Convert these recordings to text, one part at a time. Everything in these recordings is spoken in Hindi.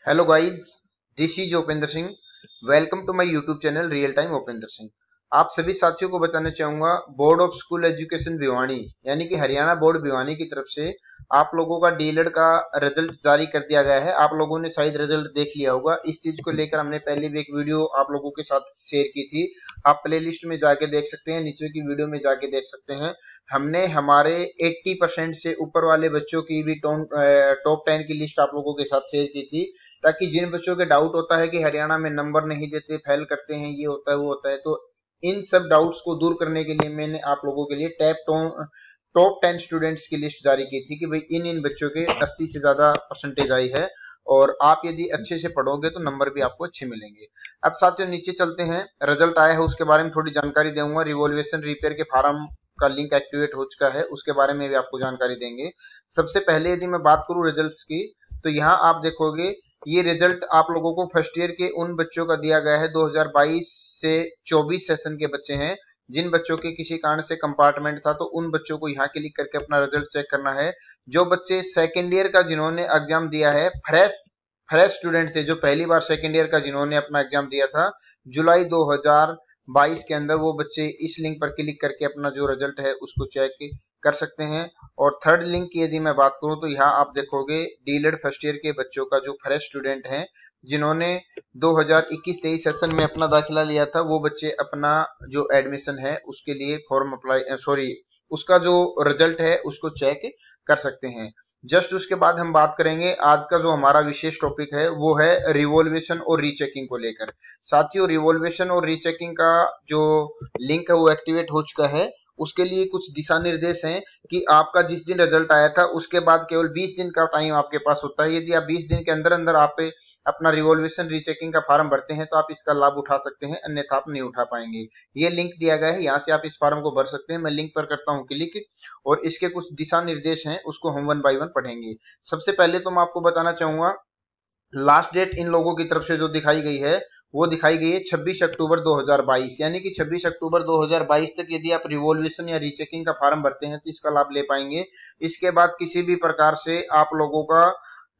Hello guys, this is Upendra Singh. Welcome to my YouTube channel real time Upendra Singh. आप सभी साथियों को बताना चाहूंगा, board of school education Bhiwani यानी कि हरियाणा बोर्ड भिवानी की तरफ से आप लोगों का डीएलएड का रिजल्ट जारी कर दिया गया है। आप लोगों ने शायद रिजल्ट देख लिया होगा। इस चीज को लेकर हमने पहले भी एक वीडियो आप लोगों के साथ शेयर की थी। आप प्लेलिस्ट में जाके देख सकते हैं, नीचे की वीडियो में जाके देख सकते हैं। हमने हमारे 80% से ऊपर वाले बच्चों की भी टॉप 10 की लिस्ट आप लोगों के साथ शेयर की थी, ताकि जिन बच्चों के डाउट होता है कि हरियाणा में नंबर नहीं देते, फेल करते हैं, ये होता है वो होता है, तो इन सब डाउट्स को दूर करने के लिए मैंने आप लोगों के लिए टॉप 10 स्टूडेंट्स की लिस्ट जारी की थी कि भाई इन इन बच्चों के 80 से ज्यादा परसेंटेज आई है और आप यदि अच्छे से पढ़ोगे तो नंबर भी आपको अच्छे मिलेंगे। अब साथियों नीचे चलते हैं, रिजल्ट आया है उसके बारे में थोड़ी जानकारी दूंगा। रिवॉल्यूशन रिपेयर के फार्म का लिंक एक्टिवेट हो चुका है, उसके बारे में भी आपको जानकारी देंगे। सबसे पहले यदि मैं बात करूं रिजल्ट्स की, तो यहाँ आप देखोगे ये रिजल्ट आप लोगों को फर्स्ट ईयर के उन बच्चों का दिया गया है 2022 से 24 सेशन के बच्चे हैं। जिन बच्चों के किसी कारण से कंपार्टमेंट था तो उन बच्चों को यहाँ क्लिक करके अपना रिजल्ट चेक करना है। जो बच्चे सेकेंड ईयर का जिन्होंने एग्जाम दिया है, फ्रेश स्टूडेंट थे जो पहली बार सेकेंड ईयर का जिन्होंने अपना एग्जाम दिया था जुलाई 2022 के अंदर, वो बच्चे इस लिंक पर क्लिक करके अपना जो रिजल्ट है उसको चेक कर सकते हैं। और थर्ड लिंक की यदि मैं बात करूं तो यहाँ आप देखोगे डीएलएड फर्स्ट ईयर के बच्चों का जो फ्रेश स्टूडेंट हैं जिन्होंने 2021-23 सेशन में अपना दाखिला लिया था, वो बच्चे अपना जो एडमिशन है उसके लिए फॉर्म उसका जो रिजल्ट है उसको चेक कर सकते हैं। जस्ट उसके बाद हम बात करेंगे, आज का जो हमारा विशेष टॉपिक है वो है रिवॉल्वेशन और रीचेकिंग को लेकर। साथियों, रिवॉल्वेशन और रीचेकिंग का जो लिंक है वो एक्टिवेट हो चुका है। उसके लिए कुछ दिशा निर्देश हैं कि आपका जिस दिन रिजल्ट आया था उसके बाद केवल 20 दिन का टाइम आपके पास होता है। यदि आप 20 दिन के अंदर अंदर आप अपना रिवॉल्वेशन रीचेकिंग का फॉर्म भरते हैं तो आप इसका लाभ उठा सकते हैं, अन्यथा आप नहीं उठा पाएंगे। ये लिंक दिया गया है, यहाँ से आप इस फॉर्म को भर सकते हैं। मैं लिंक पर करता हूँ क्लिक और इसके कुछ दिशा निर्देश हैं उसको हम वन बाय वन पढ़ेंगे। सबसे पहले तो मैं आपको बताना चाहूंगा, लास्ट डेट इन लोगों की तरफ से जो दिखाई गई है वो दिखाई गई है 26 अक्टूबर 2022, यानी कि 26 अक्टूबर 2022 तक यदि आप रिवॉल्यूशन या रीचेकिंग का फॉर्म भरते हैं तो इसका लाभ ले पाएंगे। इसके बाद किसी भी प्रकार से आप लोगों का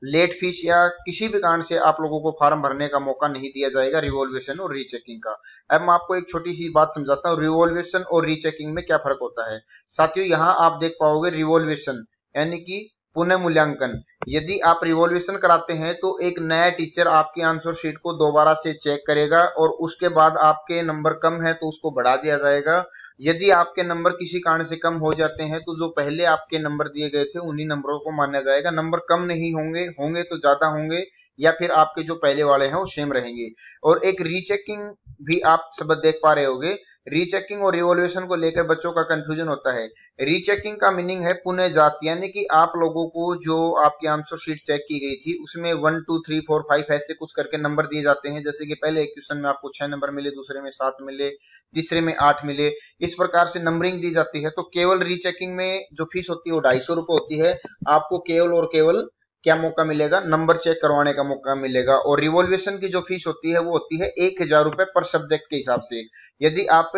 लेट फीस या किसी भी कारण से आप लोगों को फॉर्म भरने का मौका नहीं दिया जाएगा रिवॉल्यूशन और रीचेकिंग का। अब मैं आपको एक छोटी सी बात समझाता हूँ, रिवॉल्यूशन और रीचेकिंग में क्या फर्क होता है। साथियों, यहाँ आप देख पाओगे रिवॉल्यूशन यानी कि पुनः मूल्यांकन। यदि आप रिवॉल्यूशन कराते हैं तो एक नया टीचर आपकी आंसर शीट को दोबारा से चेक करेगा और उसके बाद आपके नंबर कम है तो उसको बढ़ा दिया जाएगा। यदि आपके नंबर किसी कारण से कम हो जाते हैं तो जो पहले आपके नंबर दिए गए थे उन्हीं नंबरों को माना जाएगा। नंबर कम नहीं होंगे, होंगे तो ज्यादा होंगे, या फिर आपके जो पहले वाले हैं वो सेम रहेंगे। और एक रीचेकिंग भी आप सब देख पा रहे होंगे। रीचेकिंग और रिवॉल्यूशन को लेकर बच्चों का कंफ्यूजन होता है। रीचेकिंग का मीनिंग है पुनः जांच, यानी कि आप लोगों को जो आपकी आंसर शीट चेक की गई थी उसमें 1 2 3 4 5 ऐसे कुछ करके नंबर दिए जाते हैं। जैसे कि पहले एक क्वेश्चन में आपको 6 नंबर मिले, दूसरे में 7 मिले, तीसरे में 8 मिले, इस प्रकार से नंबरिंग दी जाती है। तो केवल रीचेकिंग में जो फीस होती है वो 250 रुपए होती है। आपको केवल और केवल क्या मौका मिलेगा, नंबर चेक करवाने का मौका मिलेगा। और रिवॉल्यूशन की जो फीस होती है वो होती है 1000 रुपए पर सब्जेक्ट के हिसाब से। यदि आप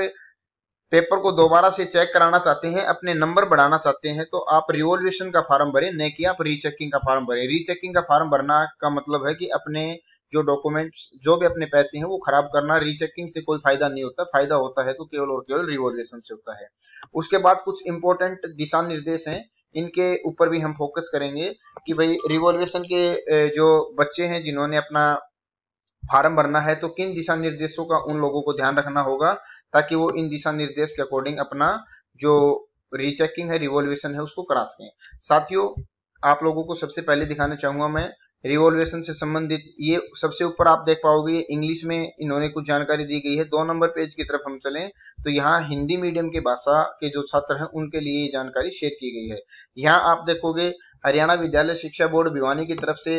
पेपर को दोबारा से चेक कराना चाहते हैं, अपने नंबर बढ़ाना चाहते हैं, तो आप रिवॉल्यूशन का फॉर्म भरें, न कि आप रीचेकिंग का फॉर्म भरें। रीचेकिंग का फॉर्म भरना का मतलब है कि अपने जो डॉक्यूमेंट्स, जो भी अपने पैसे हैं वो खराब करना। रीचेकिंग से कोई फायदा नहीं होता, फायदा होता है तो केवल और केवल रिवॉल्यूशन से होता है। उसके बाद कुछ इंपॉर्टेंट दिशा निर्देश हैं, इनके ऊपर भी हम फोकस करेंगे कि भाई रिवॉल्यूशन के जो बच्चे हैं जिन्होंने अपना फॉर्म भरना है तो किन दिशा निर्देशों का उन लोगों को ध्यान रखना होगा, ताकि वो इन दिशा निर्देश के अकॉर्डिंग अपना जो रीचेकिंग है, रिवॉल्यूशन है, उसको करा सकें। साथियों, आप लोगों को सबसे पहले दिखाना चाहूंगा मैं रिवॉल्यूशन से संबंधित, ये सबसे ऊपर आप देख पाओगे इंग्लिश में इन्होंने कुछ जानकारी दी गई है। 2 नंबर पेज की तरफ हम चलें तो यहाँ हिंदी मीडियम की भाषा के जो छात्र हैं उनके लिए ये जानकारी शेयर की गई है। यहाँ आप देखोगे हरियाणा विद्यालय शिक्षा बोर्ड भिवानी की तरफ से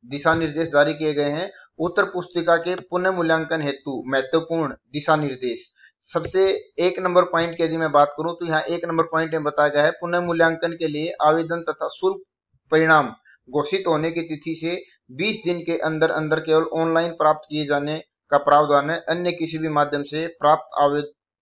दिशा निर्देश जारी किए गए हैं। उत्तर पुस्तिका के पुनः मूल्यांकन हेतु महत्वपूर्ण दिशा निर्देश। सबसे 1 नंबर पॉइंट की यदि मैं बात करूं तो यहाँ 1 नंबर पॉइंट में बताया गया है, पुनः मूल्यांकन के लिए आवेदन तथा शुल्क परिणाम घोषित होने की तिथि से 20 दिन के अंदर अंदर केवल ऑनलाइन प्राप्त किए जाने का प्रावधान है। अन्य किसी भी माध्यम से प्राप्त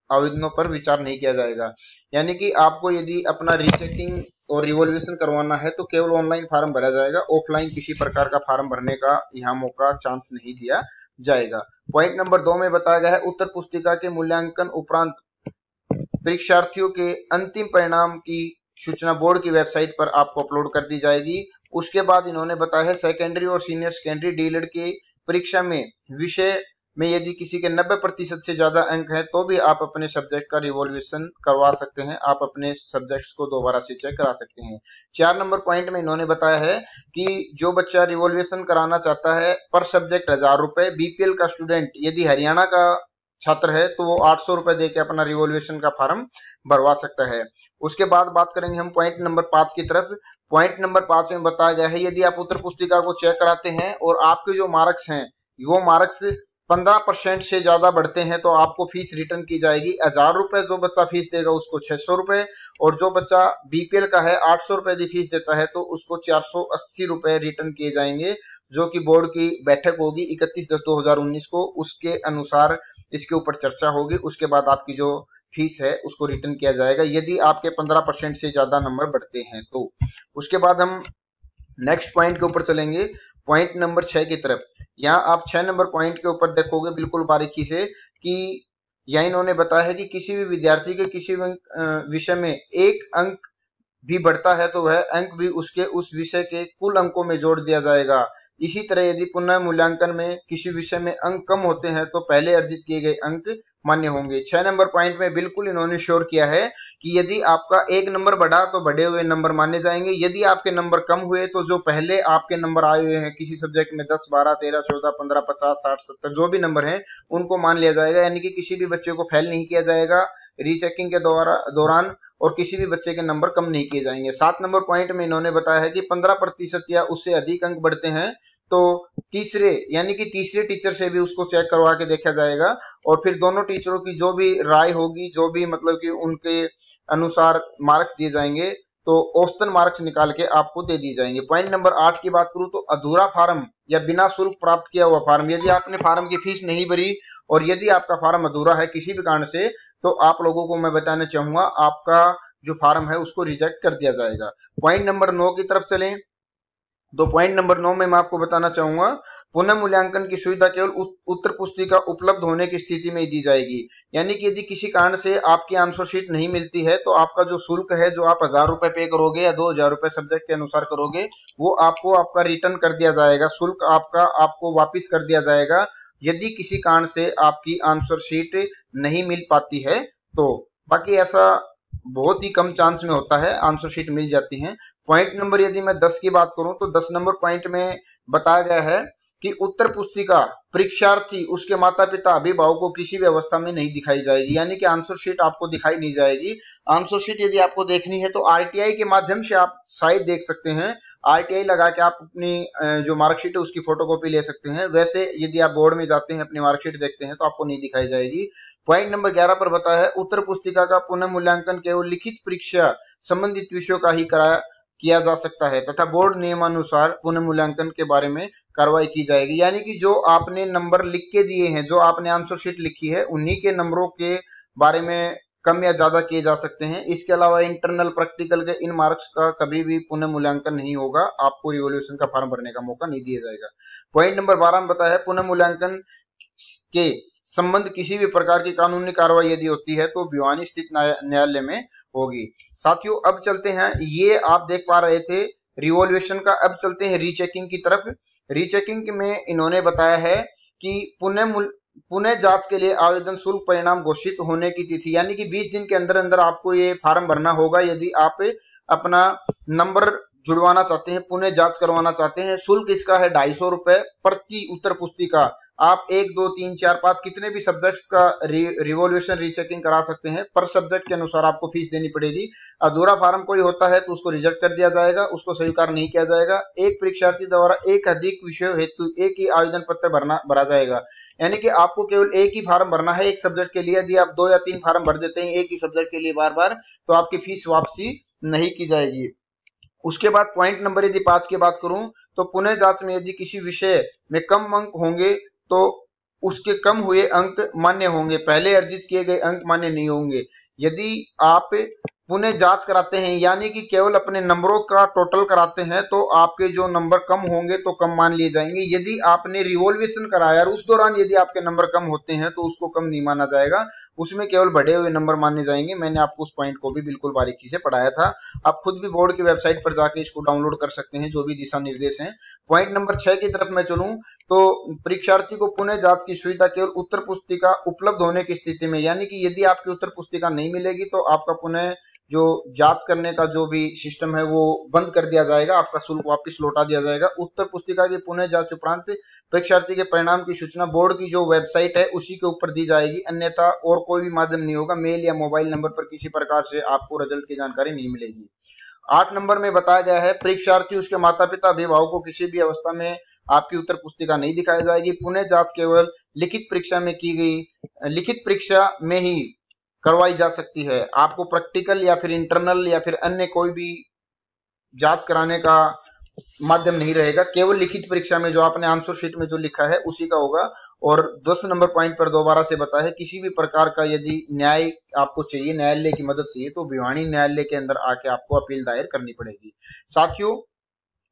आवेदनों पर विचार नहीं किया जाएगा। यानी कि आपको यदि अपना रीचेकिंग और रिवॉल्यूशन करवाना है तो केवल ऑनलाइन फार्म भरा जाएगा, ऑफलाइन किसी प्रकार का फार्म भरने का यहाँ मौका चांस नहीं दिया जाएगा। पॉइंट नंबर 2 में बताया गया है उत्तर पुस्तिका के मूल्यांकन उपरांत परीक्षार्थियों के अंतिम परिणाम की सूचना बोर्ड की वेबसाइट पर आपको अपलोड कर दी जाएगी। उसके बाद इन्होंने बताया है सेकेंडरी और सीनियर सेकेंडरी डीएलएड की परीक्षा में विषय में यदि किसी के 90% से ज्यादा अंक हैं तो भी आप अपने सब्जेक्ट का रिवॉल्यूशन करवा सकते हैं, आप अपने सब्जेक्ट्स को दोबारा से चेक करा सकते हैं। 4 नंबर पॉइंट में इन्होंने बताया है कि जो बच्चा रिवॉल्यूशन कराना चाहता है पर सब्जेक्ट 1000 रुपए, बीपीएल का स्टूडेंट यदि हरियाणा का छात्र है तो वो 800 रुपए देके अपना रिवॉल्यूशन का फॉर्म भरवा सकता है। उसके बाद बात करेंगे हम पॉइंट नंबर 5 की तरफ। पॉइंट नंबर 5 में बताया गया है यदि आप उत्तर पुस्तिका को चेक कराते हैं और आपके जो मार्क्स हैं वो मार्क्स 15% से ज्यादा बढ़ते हैं तो आपको फीस रिटर्न की जाएगी। 1000 रुपए जो बच्चा फीस देगा उसको 600 रुपए, और जो बच्चा बीपीएल का है 800 रुपए की फीस देता है तो उसको 480 रुपए रिटर्न किए जाएंगे, जो कि बोर्ड की बैठक होगी 31/10/2019 को, उसके अनुसार इसके ऊपर चर्चा होगी। उसके बाद आपकी जो फीस है उसको रिटर्न किया जाएगा यदि आपके 15% से ज्यादा नंबर बढ़ते हैं तो। उसके बाद हम नेक्स्ट पॉइंट के ऊपर चलेंगे, पॉइंट नंबर 6 की तरफ। यहाँ आप 6 नंबर पॉइंट के ऊपर देखोगे बिल्कुल बारीकी से कि यहाँ इन्होंने बताया है कि किसी भी विद्यार्थी के किसी भी विषय में 1 अंक भी बढ़ता है तो वह अंक भी उसके उस विषय के कुल अंकों में जोड़ दिया जाएगा। इसी तरह यदि पुनः मूल्यांकन में किसी विषय में अंक कम होते हैं तो पहले अर्जित किए गए अंक मान्य होंगे। 6 नंबर पॉइंट में बिल्कुल इन्होंने श्योर किया है कि यदि आपका 1 नंबर बढ़ा तो बढ़े हुए नंबर माने जाएंगे, यदि आपके नंबर कम हुए तो जो पहले आपके नंबर आए हुए हैं किसी सब्जेक्ट में 10, 12, 13, 14, 15, 50, 60, 70 जो भी नंबर हैं उनको मान लिया जाएगा, यानी कि किसी भी बच्चे को फेल नहीं किया जाएगा रीचेकिंग के दौरान और किसी भी बच्चे के नंबर कम नहीं किए जाएंगे। 7 नंबर पॉइंट में इन्होंने बताया है कि 15% या उससे अधिक अंक बढ़ते हैं तो तीसरे यानी कि तीसरे टीचर से भी उसको चेक करवा के देखा जाएगा और फिर दोनों टीचरों की जो भी राय होगी, जो भी मतलब कि उनके अनुसार मार्क्स दिए जाएंगे तो औसतन मार्क्स निकाल के आपको दे दी जाएंगे। पॉइंट नंबर 8 की बात करूं तो अधूरा फार्म या बिना शुल्क प्राप्त किया हुआ फार्म, यदि आपने फार्म की फीस नहीं भरी और यदि आपका फार्म अधूरा है किसी भी कारण से तो आप लोगों को मैं बताना चाहूंगा आपका जो फार्म है उसको रिजेक्ट कर दिया जाएगा। पॉइंट नंबर 9 की तरफ चलें तो पॉइंट नंबर 9 में मैं आपको बताना चाहूंगा पुनः मूल्यांकन की सुविधा केवल उत्तर पुस्तिका उपलब्ध होने की स्थिति में दी जाएगी, यानी कि यदि किसी कारण से आपकी आंसर शीट नहीं मिलती है तो आपका जो शुल्क है जो आप 1000 रुपए पे करोगे या 2000 रुपए सब्जेक्ट के अनुसार करोगे वो आपको आपका रिटर्न कर दिया जाएगा, शुल्क आपका आपको वापिस कर दिया जाएगा यदि किसी कारण से आपकी आंसर शीट नहीं मिल पाती है तो। बाकी ऐसा बहुत ही कम चांस में होता है, आंसर शीट मिल जाती है। पॉइंट नंबर यदि मैं 10 की बात करूं तो 10 नंबर पॉइंट में बताया गया है कि उत्तर पुस्तिका परीक्षार्थी उसके माता पिता अभिभावकों को किसी भी अवस्था में नहीं दिखाई जाएगी, यानी कि आंसर शीट आपको दिखाई नहीं जाएगी। आंसर शीट यदि आपको देखनी है तो आरटीआई के माध्यम से आप शायद देख सकते हैं, आरटीआई लगा के आप अपनी जो मार्कशीट है उसकी फोटोकॉपी ले सकते हैं। वैसे यदि आप बोर्ड में जाते हैं अपनी मार्कशीट देखते हैं तो आपको नहीं दिखाई जाएगी। पॉइंट नंबर 11 पर बताया है उत्तर पुस्तिका का पुनः मूल्यांकन केवल लिखित परीक्षा संबंधित विषयों का ही किया जा सकता है तथा बोर्ड नियमानुसार पुनः मूल्यांकन के बारे में कार्रवाई की जाएगी, यानी कि जो आपने नंबर लिख के दिए हैं, जो आपने आंसर शीट लिखी है उन्हीं के नंबरों के बारे में कम या ज्यादा किए जा सकते हैं। इसके अलावा इंटरनल प्रैक्टिकल के इन मार्क्स का कभी भी पुनः मूल्यांकन नहीं होगा, आपको रिवॉल्यूशन का फॉर्म भरने का मौका नहीं दिया जाएगा। पॉइंट नंबर 12 में बताया है पुनः मूल्यांकन के संबंध किसी भी प्रकार की कानूनी कार्रवाई यदि होती है तो भिवानी स्थित न्यायालय में होगी। साथियों अब चलते हैं, ये आप देख पा रहे थे रिवॉल्यूशन का, अब चलते हैं रीचेकिंग की तरफ। रीचेकिंग में इन्होंने बताया है कि पुनः जांच के लिए आवेदन शुल्क परिणाम घोषित होने की तिथि, यानी कि 20 दिन के अंदर अंदर आपको ये फॉर्म भरना होगा यदि आप अपना नंबर जुड़वाना चाहते हैं, पुनः जांच करवाना चाहते हैं। शुल्क इसका है 250 रुपए प्रति उत्तर पुस्तिका। आप 1, 2, 3, 4, 5 कितने भी सब्जेक्ट्स का रिवॉल्यूशन रीचेकिंग करा सकते हैं, पर सब्जेक्ट के अनुसार आपको फीस देनी पड़ेगी। अधूरा फार्म कोई होता है तो उसको रिजेक्ट कर दिया जाएगा, उसको स्वीकार नहीं किया जाएगा। एक परीक्षार्थी द्वारा एक अधिक विषय हेतु एक ही आवेदन पत्र भरा जाएगा, यानी कि आपको केवल एक ही फार्म भरना है एक सब्जेक्ट के लिए। यदि आप 2 या 3 फार्म भर देते हैं एक ही सब्जेक्ट के लिए बार बार तो आपकी फीस वापसी नहीं की जाएगी। उसके बाद पॉइंट नंबर यदि 5 की बात करूं तो पुनः जांच में यदि किसी विषय में कम अंक होंगे तो उसके कम हुए अंक मान्य होंगे, पहले अर्जित किए गए अंक मान्य नहीं होंगे। यदि आप पुनः जांच कराते हैं, यानी कि केवल अपने नंबरों का टोटल कराते हैं, तो आपके जो नंबर कम होंगे तो कम मान लिए जाएंगे। यदि आपने रिवॉल्यूशन कराया और उस दौरान यदि आपके नंबर कम होते हैं तो उसको कम नहीं माना जाएगा, उसमें केवल बढ़े हुए नंबर माने जाएंगे। मैंने आपको उस पॉइंट को भी बिल्कुल बारीकी से पढ़ाया था। आप खुद भी बोर्ड की वेबसाइट पर जाके इसको डाउनलोड कर सकते हैं, जो भी दिशा निर्देश हैं। पॉइंट नंबर 6 की तरफ मैं चलूं तो परीक्षार्थी को पुनः जांच की सुविधा केवल उत्तर पुस्तिका उपलब्ध होने की स्थिति में, यानी कि यदि आपकी उत्तर पुस्तिका नहीं मिलेगी तो आपका पुनः जो जांच करने का जो भी सिस्टम है वो बंद कर दिया जाएगा, आपका शुल्क वापस लौटा दिया जाएगा। उत्तर पुस्तिका की पुनः जांच उपरांत परीक्षार्थी के परिणाम की सूचना बोर्ड की जो वेबसाइट है उसी के ऊपर दी जाएगी, अन्यथा और कोई भी माध्यम नहीं होगा। मेल या मोबाइल नंबर पर किसी प्रकार से आपको रिजल्ट की जानकारी नहीं मिलेगी। 8 नंबर में बताया गया है, परीक्षार्थी उसके माता पिता अभिभावक को किसी भी अवस्था में आपकी उत्तर पुस्तिका नहीं दिखाई जाएगी। पुनः जांच केवल लिखित परीक्षा में की गई, लिखित परीक्षा में ही करवाई जा सकती है। आपको प्रैक्टिकल या फिर इंटरनल या फिर अन्य कोई भी जांच कराने का माध्यम नहीं रहेगा। केवल लिखित परीक्षा में जो आपने आंसर शीट में जो लिखा है उसी का होगा। और 10 नंबर पॉइंट पर दोबारा से बताया है, किसी भी प्रकार का यदि न्याय आपको चाहिए, न्यायालय की मदद चाहिए, तो भिवानी न्यायालय के अंदर आके आपको अपील दायर करनी पड़ेगी। साथियों,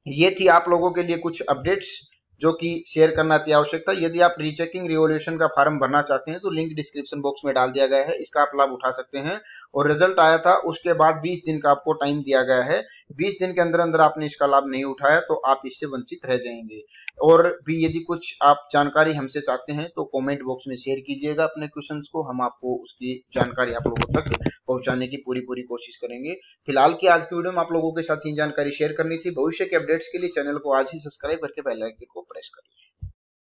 ये थी आप लोगों के लिए कुछ अपडेट्स जो कि शेयर करना अति आवश्यक था। यदि आप रीचेकिंग रिवॉल्यूशन का फॉर्म भरना चाहते हैं तो लिंक डिस्क्रिप्शन बॉक्स में डाल दिया गया है, इसका आप लाभ उठा सकते हैं। और रिजल्ट आया था उसके बाद 20 दिन का आपको टाइम दिया गया है। 20 दिन के अंदर अंदर आपने इसका लाभ नहीं उठाया तो आप इससे वंचित रह जाएंगे। और भी यदि कुछ आप जानकारी हमसे चाहते हैं तो कॉमेंट बॉक्स में शेयर कीजिएगा अपने क्वेश्चंस को, हम आपको उसकी जानकारी आप लोगों तक पहुंचाने की पूरी कोशिश करेंगे। फिलहाल की आज की वीडियो में आप लोगों के साथ ही जानकारी शेयर करनी थी। भविष्य के अपडेट्स के लिए चैनल को आज ही सब्सक्राइब करके बेल आइकन को प्रेस करें।